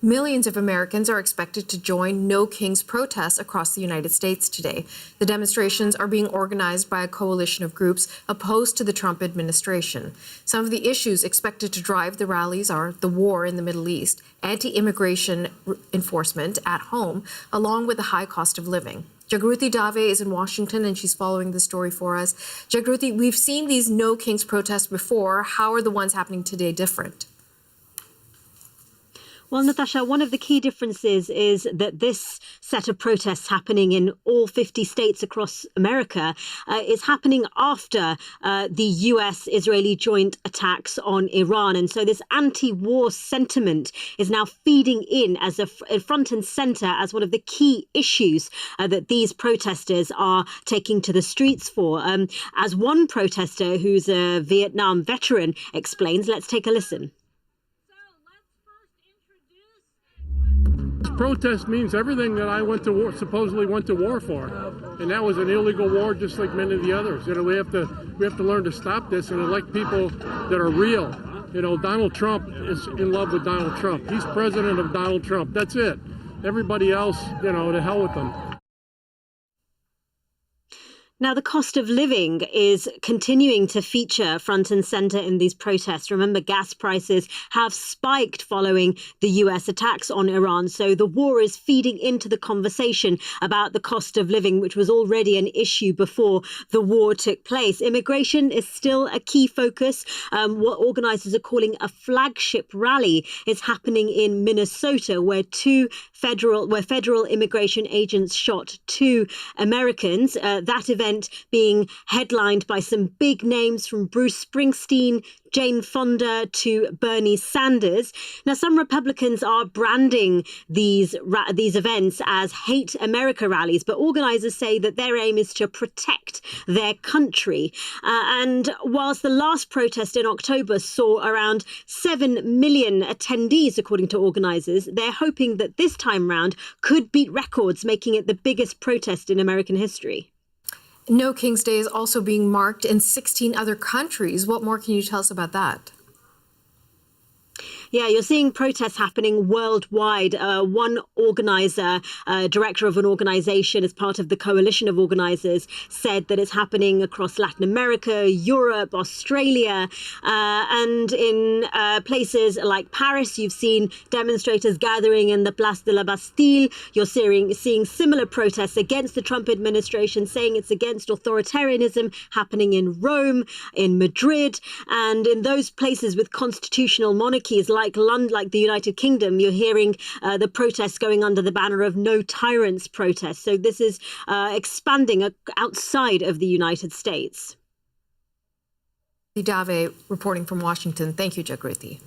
Millions of Americans are expected to join No Kings protests across the United States today. The demonstrations are being organized by a coalition of groups opposed to the Trump administration. Some of the issues expected to drive the rallies are the war in the Middle East, anti-immigration enforcement at home, along with the high cost of living. Jagruti Dave is in Washington, and she's following the story for us. Jagruti, we've seen these No Kings protests before. How are the ones happening today different? Well, Natasha, one of the key differences is that this set of protests happening in all 50 states across America is happening after the US-Israeli joint attacks on Iran. And so this anti-war sentiment is now feeding in as a front and center as one of the key issues that these protesters are taking to the streets for. As one protester who's a Vietnam veteran explains, let's take a listen. Protest means everything that I went to war, supposedly went to war for, and that was an illegal war, just like many of the others. You know, we have to learn to stop this and elect people that are real. You know, Donald Trump is in love with Donald Trump. He's president of Donald Trump. That's it. Everybody else, you know, to hell with them. Now, the cost of living is continuing to feature front and center in these protests. Remember, gas prices have spiked following the US attacks on Iran. So the war is feeding into the conversation about the cost of living, which was already an issue before the war took place. Immigration is still a key focus. What organizers are calling a flagship rally is happening in Minnesota, where federal immigration agents shot 2 Americans. That event being headlined by some big names from Bruce Springsteen, Jane Fonda to Bernie Sanders. Now, some Republicans are branding these events as hate America rallies, but organizers say that their aim is to protect their country. And whilst the last protest in October saw around 7 million attendees, according to organizers, they're hoping that this time round could beat records, making it the biggest protest in American history. No Kings Day is also being marked in 16 other countries. What more can you tell us about that? Yeah, you're seeing protests happening worldwide. One organizer, director of an organization as part of the coalition of organizers, said that it's happening across Latin America, Europe, Australia, and in places like Paris, you've seen demonstrators gathering in the Place de la Bastille. You're seeing similar protests against the Trump administration, saying it's against authoritarianism, happening in Rome, in Madrid, and in those places with constitutional monarchies like London, like the United Kingdom. You're hearing the protests going under the banner of No Tyrants protests. So this is expanding outside of the United States. Dave reporting from Washington. Thank you, Jagruti.